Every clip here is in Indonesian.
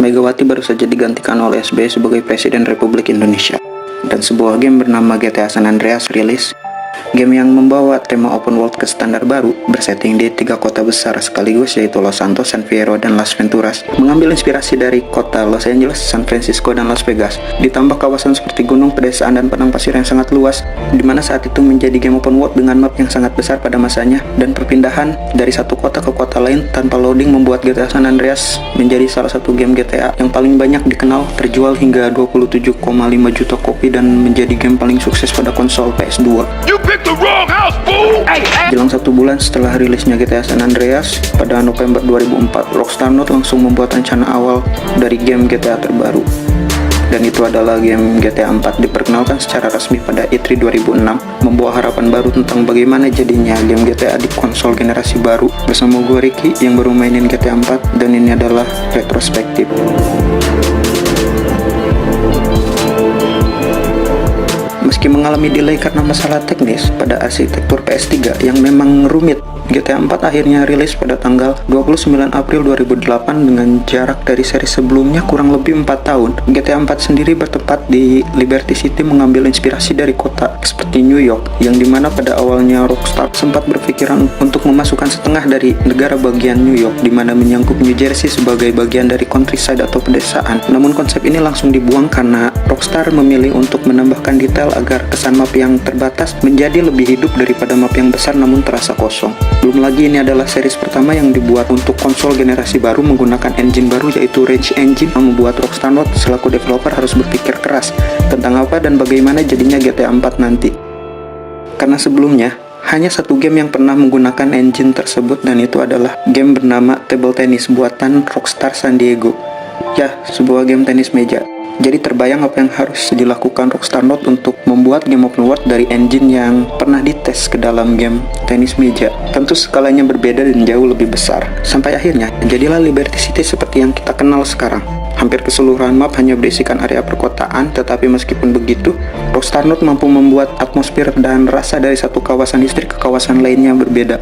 Megawati baru saja digantikan oleh SBY sebagai Presiden Republik Indonesia. Dan sebuah game bernama GTA San Andreas rilis. Game yang membawa tema open world ke standar baru, bersetting di 3 kota besar sekaligus, yaitu Los Santos, San Fierro, dan Las Venturas. Mengambil inspirasi dari kota Los Angeles, San Francisco, dan Las Vegas. Ditambah kawasan seperti gunung, pedesaan, dan padang pasir yang sangat luas, di mana saat itu menjadi game open world dengan map yang sangat besar pada masanya, dan perpindahan dari satu kota ke kota lain tanpa loading membuat GTA San Andreas menjadi salah satu game GTA yang paling banyak dikenal, terjual hingga 27,5 juta kopi dan menjadi game paling sukses pada konsol PS2. Jelang 1 bulan setelah rilisnya GTA San Andreas, pada November 2004, Rockstar North langsung membuat rencana awal dari game GTA terbaru. Dan itu adalah game GTA 4, diperkenalkan secara resmi pada E3 2006, membawa harapan baru tentang bagaimana jadinya game GTA di konsol generasi baru. Bersama gue Ricky yang baru mainin GTA 4, dan ini adalah retrospektif. Meski mengalami delay karena masalah teknis pada arsitektur PS3 yang memang rumit, GTA 4 akhirnya rilis pada tanggal 29 April 2008 dengan jarak dari seri sebelumnya kurang lebih 4 tahun. GTA 4 sendiri bertempat di Liberty City, mengambil inspirasi dari kota seperti New York, yang dimana pada awalnya Rockstar sempat berpikiran untuk memasukkan setengah dari negara bagian New York, dimana menyangkut New Jersey sebagai bagian dari countryside atau pedesaan. Namun konsep ini langsung dibuang karena Rockstar memilih untuk menambahkan detail agar kesan map yang terbatas menjadi lebih hidup daripada map yang besar namun terasa kosong. Belum lagi ini adalah series pertama yang dibuat untuk konsol generasi baru menggunakan engine baru, yaitu Rage Engine, yang membuat Rockstar North selaku developer harus berpikir keras tentang apa dan bagaimana jadinya GTA 4 nanti. Karena sebelumnya hanya satu game yang pernah menggunakan engine tersebut, dan itu adalah game bernama Table Tennis buatan Rockstar San Diego. Ya, sebuah game tenis meja. Jadi terbayang apa yang harus dilakukan Rockstar North untuk membuat game open world dari engine yang pernah dites ke dalam game tenis meja. Tentu skalanya berbeda dan jauh lebih besar. Sampai akhirnya jadilah Liberty City seperti yang kita kenal sekarang. Hampir keseluruhan map hanya berisikan area perkotaan, tetapi meskipun begitu, Rockstar North mampu membuat atmosfer dan rasa dari satu kawasan distrik ke kawasan lainnya yang berbeda.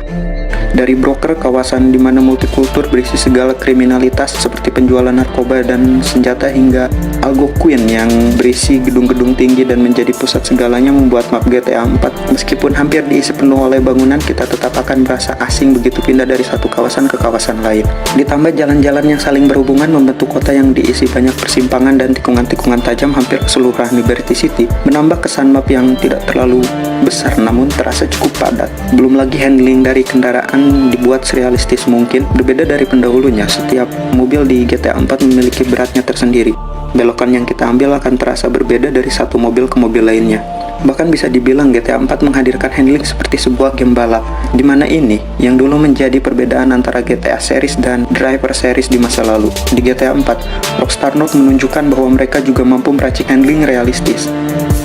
Dari broker, kawasan di mana multikultur berisi segala kriminalitas seperti penjualan narkoba dan senjata, hingga Algonquin yang berisi gedung-gedung tinggi dan menjadi pusat segalanya, membuat map GTA 4 meskipun hampir diisi penuh oleh bangunan, kita tetap akan merasa asing begitu pindah dari satu kawasan ke kawasan lain. Ditambah jalan-jalan yang saling berhubungan membentuk kota yang diisi banyak persimpangan dan tikungan-tikungan tajam hampir keseluruhan Liberty City, menambah kesan map yang tidak terlalu besar namun terasa cukup padat. Belum lagi handling dari kendaraan dibuat serealistis mungkin. Berbeda dari pendahulunya, setiap mobil di GTA 4 memiliki beratnya tersendiri. Belokan yang kita ambil akan terasa berbeda dari satu mobil ke mobil lainnya. Bahkan bisa dibilang GTA 4 menghadirkan handling seperti sebuah game balap, dimana ini yang dulu menjadi perbedaan antara GTA series dan Driver series di masa lalu. Di GTA 4, Rockstar North menunjukkan bahwa mereka juga mampu meracik handling realistis.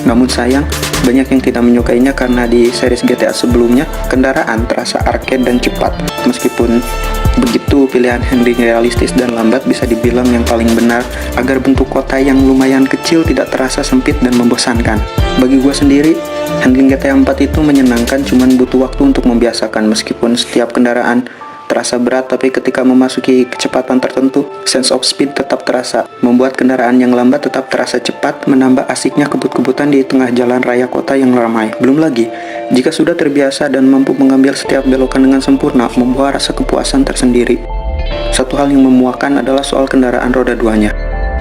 Namun sayang, banyak yang tidak menyukainya karena di series GTA sebelumnya, kendaraan terasa arcade dan cepat. Meskipun begitu, pilihan handling realistis dan lambat bisa dibilang yang paling benar agar bentuk kota yang lumayan kecil tidak terasa sempit dan membosankan. Bagi gue sendiri, handling GTA 4 itu menyenangkan, cuman butuh waktu untuk membiasakan. Meskipun setiap kendaraan terasa berat, tapi ketika memasuki kecepatan tertentu, sense of speed tetap terasa, membuat kendaraan yang lambat tetap terasa cepat, menambah asiknya kebut-kebutan di tengah jalan raya kota yang ramai. Belum lagi, jika sudah terbiasa dan mampu mengambil setiap belokan dengan sempurna, membawa rasa kepuasan tersendiri. Satu hal yang memuaskan adalah soal kendaraan roda 2-nya.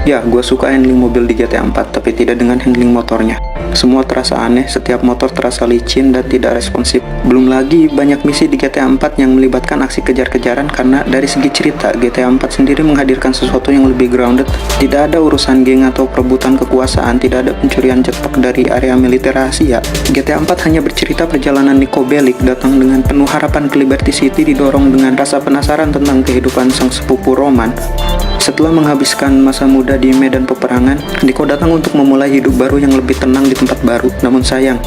Ya, gue suka handling mobil di GTA 4, tapi tidak dengan handling motornya. Semua terasa aneh, setiap motor terasa licin dan tidak responsif. Belum lagi banyak misi di GTA 4 yang melibatkan aksi kejar-kejaran, karena dari segi cerita, GTA 4 sendiri menghadirkan sesuatu yang lebih grounded. Tidak ada urusan geng atau perebutan kekuasaan, tidak ada pencurian jetpack dari area militer rahasia. GTA 4 hanya bercerita perjalanan Niko Bellic datang dengan penuh harapan ke Liberty City, didorong dengan rasa penasaran tentang kehidupan sang sepupu Roman. Setelah menghabiskan masa muda di medan peperangan, Niko datang untuk memulai hidup baru yang lebih tenang di tempat baru. Namun sayang,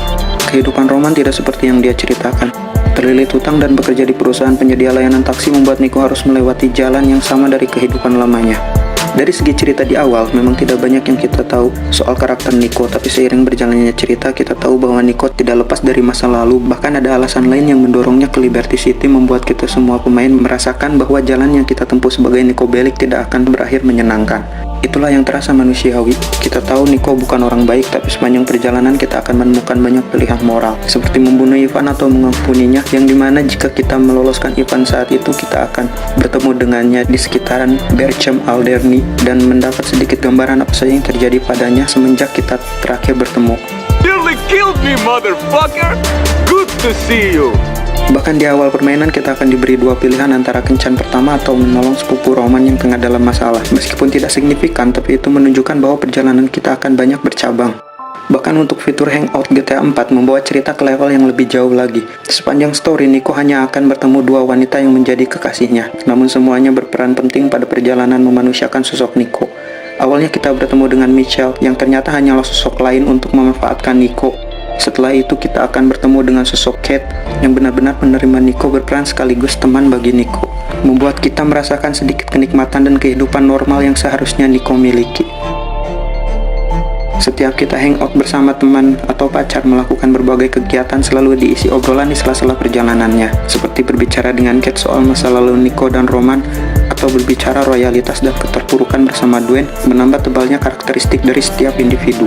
kehidupan Roman tidak seperti yang dia ceritakan. Terlilit hutang dan bekerja di perusahaan penyedia layanan taksi membuat Niko harus melewati jalan yang sama dari kehidupan lamanya. Dari segi cerita di awal, memang tidak banyak yang kita tahu soal karakter Niko, tapi seiring berjalannya cerita, kita tahu bahwa Niko tidak lepas dari masa lalu. Bahkan ada alasan lain yang mendorongnya ke Liberty City, membuat kita semua pemain merasakan bahwa jalan yang kita tempuh sebagai Niko Bellic tidak akan berakhir menyenangkan. Itulah yang terasa manusiawi. Kita tahu Nico bukan orang baik, tapi sepanjang perjalanan kita akan menemukan banyak pilihan moral, seperti membunuh Ivan atau mengampuninya, yang dimana jika kita meloloskan Ivan saat itu, kita akan bertemu dengannya di sekitaran Berchem Alderni dan mendapat sedikit gambaran apa saja yang terjadi padanya semenjak kita terakhir bertemu. Nearly killed me, motherfucker! Good to see you! Bahkan di awal permainan kita akan diberi dua pilihan antara kencan pertama atau menolong sepupu Roman yang tengah dalam masalah. Meskipun tidak signifikan, tapi itu menunjukkan bahwa perjalanan kita akan banyak bercabang. Bahkan untuk fitur Hangout GTA 4 membawa cerita ke level yang lebih jauh lagi. Sepanjang story, Nico hanya akan bertemu dua wanita yang menjadi kekasihnya. Namun semuanya berperan penting pada perjalanan memanusiakan sosok Nico. Awalnya kita bertemu dengan Michelle yang ternyata hanyalah sosok lain untuk memanfaatkan Nico. Setelah itu kita akan bertemu dengan sosok Kate yang benar-benar menerima Nico berperan sekaligus teman bagi Nico, membuat kita merasakan sedikit kenikmatan dan kehidupan normal yang seharusnya Nico miliki. Setiap kita hangout bersama teman atau pacar, melakukan berbagai kegiatan selalu diisi obrolan di sela-sela perjalanannya, seperti berbicara dengan Kate soal masa lalu Nico dan Roman, atau berbicara royalitas dan keterpurukan bersama Dwayne, menambah tebalnya karakteristik dari setiap individu.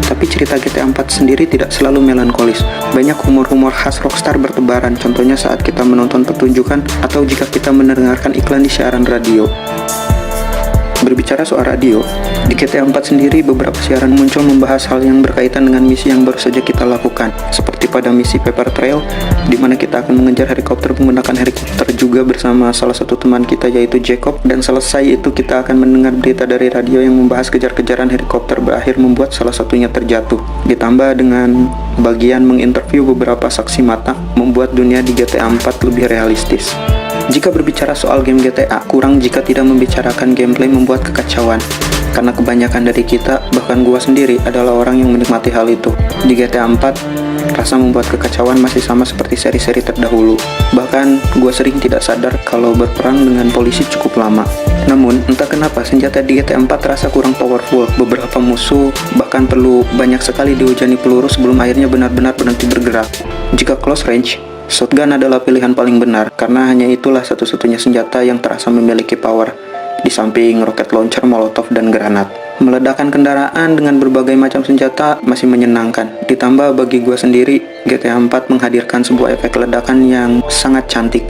Tapi cerita GTA 4 sendiri tidak selalu melankolis. Banyak humor-humor khas Rockstar bertebaran, contohnya saat kita menonton pertunjukan atau jika kita mendengarkan iklan di siaran radio. Berbicara soal radio, di GTA 4 sendiri beberapa siaran muncul membahas hal yang berkaitan dengan misi yang baru saja kita lakukan, seperti pada misi Paper Trail, di mana kita akan mengejar helikopter menggunakan helikopter juga bersama salah satu teman kita yaitu Jacob, dan selesai itu kita akan mendengar berita dari radio yang membahas kejar-kejaran helikopter berakhir membuat salah satunya terjatuh. Ditambah dengan bagian menginterview beberapa saksi mata, membuat dunia di GTA 4 lebih realistis. Jika berbicara soal game GTA, kurang jika tidak membicarakan gameplay membuat kekacauan. Karena kebanyakan dari kita, bahkan gua sendiri, adalah orang yang menikmati hal itu. Di GTA 4, rasa membuat kekacauan masih sama seperti seri-seri terdahulu. Bahkan, gua sering tidak sadar kalau berperang dengan polisi cukup lama. Namun, entah kenapa senjata di GTA 4 terasa kurang powerful. Beberapa musuh bahkan perlu banyak sekali dihujani peluru sebelum akhirnya benar-benar berhenti bergerak. Jika close range, shotgun adalah pilihan paling benar, karena hanya itulah satu-satunya senjata yang terasa memiliki power, di samping roket launcher, molotov, dan granat. Meledakkan kendaraan dengan berbagai macam senjata masih menyenangkan. Ditambah bagi gua sendiri, GTA 4 menghadirkan sebuah efek ledakan yang sangat cantik.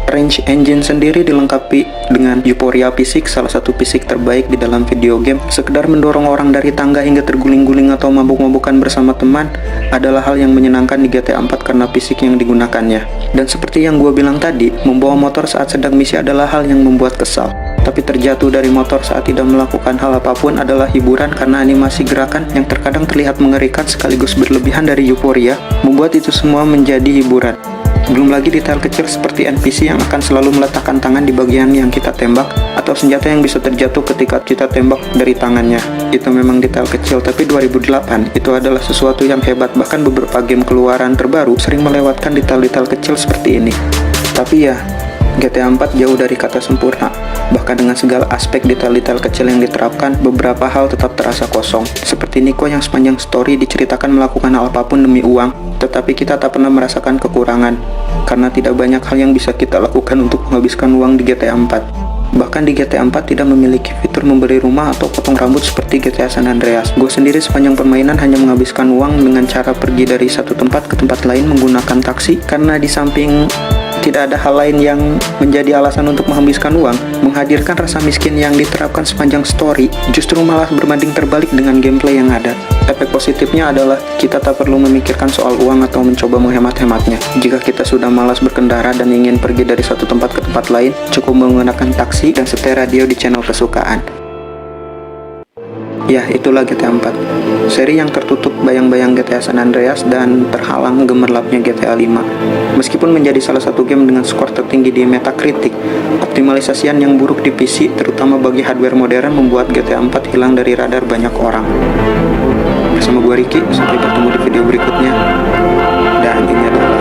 Range Engine sendiri dilengkapi dengan Euphoria Physics, salah satu fisik terbaik di dalam video game. Sekedar mendorong orang dari tangga hingga terguling-guling atau mabuk-mabukan bersama teman adalah hal yang menyenangkan di GTA 4 karena fisik yang digunakannya. Dan seperti yang gue bilang tadi, membawa motor saat sedang misi adalah hal yang membuat kesal. Tapi terjatuh dari motor saat tidak melakukan hal apapun adalah hiburan karena animasi gerakan yang terkadang terlihat mengerikan sekaligus berlebihan dari Euphoria, membuat itu semua menjadi hiburan. Belum lagi detail kecil seperti NPC yang akan selalu meletakkan tangan di bagian yang kita tembak, atau senjata yang bisa terjatuh ketika kita tembak dari tangannya. Itu memang detail kecil, tapi 2008 itu adalah sesuatu yang hebat. Bahkan beberapa game keluaran terbaru sering melewatkan detail-detail kecil seperti ini. Tapi ya, GTA 4 jauh dari kata sempurna. Bahkan dengan segala aspek detail-detail kecil yang diterapkan, beberapa hal tetap terasa kosong. Seperti Nico yang sepanjang story diceritakan melakukan hal apapun demi uang, tetapi kita tak pernah merasakan kekurangan, karena tidak banyak hal yang bisa kita lakukan untuk menghabiskan uang di GTA 4. Bahkan di GTA 4 tidak memiliki fitur membeli rumah atau potong rambut seperti GTA San Andreas. Gue sendiri sepanjang permainan hanya menghabiskan uang dengan cara pergi dari satu tempat ke tempat lain menggunakan taksi, karena di samping tidak ada hal lain yang menjadi alasan untuk menghabiskan uang, menghadirkan rasa miskin yang diterapkan sepanjang story justru malah berbanding terbalik dengan gameplay yang ada. Efek positifnya adalah kita tak perlu memikirkan soal uang atau mencoba menghemat-hematnya. Jika kita sudah malas berkendara dan ingin pergi dari satu tempat ke tempat lain, cukup menggunakan taksi dan setel radio di channel kesukaan. Ya, itulah GTA 4. Seri yang tertutup bayang-bayang GTA San Andreas dan terhalang gemerlapnya GTA 5. Meskipun menjadi salah satu game dengan skor tertinggi di Metacritic, optimalisasian yang buruk di PC, terutama bagi hardware modern, membuat GTA 4 hilang dari radar banyak orang. Bersama gue Ricky, sampai bertemu di video berikutnya. Dan ini adalah